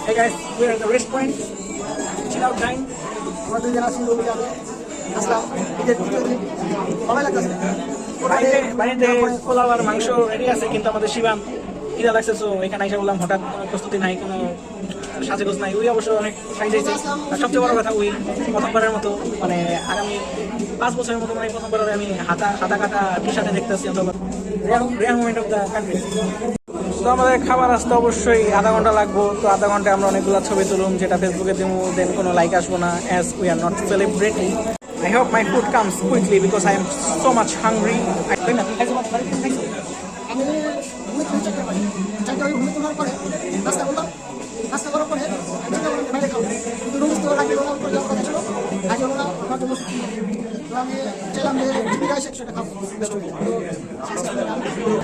Hey guys, we're at the restaurant. Chill out time. আমাদের যারা ছিল আসলাম ঈদের দ্বিতীয় দিন ভালো লাগতেছে বাড়িতে পোলাও আর মাংস রেডি আছে, কিন্তু আমাদের শিবান খিদা লাগছে, তো এখানে এসে বললাম হঠাৎ কোনো প্রস্তুতি নাই, কোনো সাজেগোজ নাই। ওই অবশ্য অনেক সাইজেছে। আর সবচেয়ে বড় কথা, ওই প্রথমবারের মতো মানে আগামী 5 বছরের মতো মানে প্রথমবার আমি হাতা কাটা টি শার্টে দেখতেছি, অথবা rare movement of the country. তো আমাদের খাবার আসতে অবশ্যই আধা ঘন্টা লাগবো। তো আধা ঘন্টায় আমরা অনেকগুলো ছবি তুলুম, যেটা ফেসবুকে দিব, দেন কোনো লাইক আসবো না, as we are not celebrity. I hope my food comes quickly because I am so much hungry. আমি ঘুমে তুলে চারটা পারি, চারটা আমি ঘুমে তোলার পরে নাস্তা করলাম, নাস্তা করার পরে চিন্তা করলাম বাইরে খাবো, কিন্তু রুমস তো রাজি হলো করে যাওয়ার কথা ছিল, রাজি হলো না, আমার জন্য তো আমি চাইলাম যে টিভি রাইস একসাথে খাবো।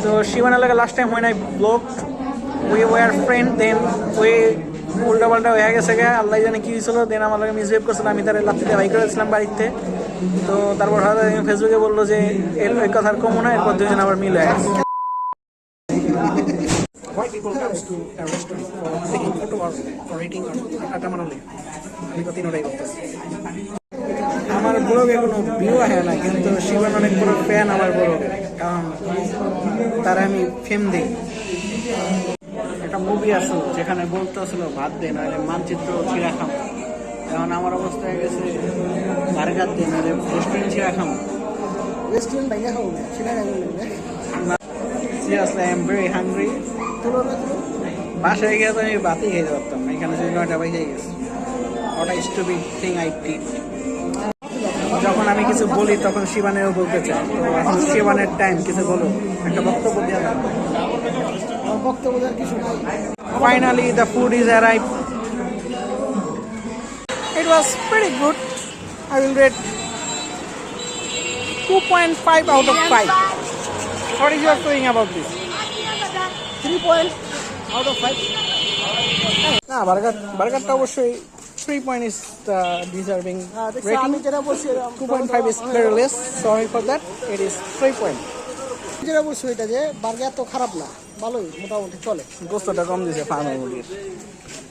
So Shivan like last time when I vlogged, we were friends, then we উল্টা পাল্টা হয়ে গেছে গে, আল্লাহ জানে কি হয়েছিল। দেন আমার লাগে মিসবিহেভ করছিল, আমি তার লাফতে বাই করেছিলাম বাড়িতে। তো তারপর হয়তো ফেসবুকে বললো যে এই কথার কমও না, এরপর দুজন আবার মিল হয়ে গেছে। Why people comes to a restaurant for taking photo or for eating or আটা মানালে আমি তো তিনটাই করতেছি। আমার ব্লগে কোনো ভিউ আসে না, কিন্তু শিবান অনেক বড় ফ্যান আমার ব্লগে, কারণ তারা আমি ফেম দিই। একটা মুভি আসলো যেখানে বলতে আসলো ভাত দেন, নাহলে মানচিত্র ছিঁড়া খাম। এখন আমার অবস্থা হয়ে গেছে বার্গার দেন, নাহলে রেস্টুরেন্ট ছিঁড়া খাম। রেস্টুরেন্ট বাইরে খাবো না, সেটা খাবো না। Seriously, I am very hungry. বাসায় গিয়ে তো আমি ভাতই খেতে পারতাম না, এখানে যদি 9টা বাজে গেছে। What a stupid thing I did. যখন আমি কিছু বলি তখন শিবানেরও বলতে চাই, তো এখন শিবানের টাইম, কিছু বলো, একটা বক্তব্য দেওয়া যাবে। বক্তব্য দেওয়ার কিছু নাই। Finally, the food is arrived. It was pretty good. I will rate 2.5 out of 5. What is your feeling about this? 3 point out of 5. না, বার্গারটা অবশ্যই 3 point is the deserving rating. আমি যেটা বলছি 2.5 is very less. Sorry for that. It is 3 point. যেটা বলছি এটা যে burger তো খারাপ না, ভালোই মোটামুটি চলে। গোস্তটা কম দিয়েছে ফার্মের মুরগির।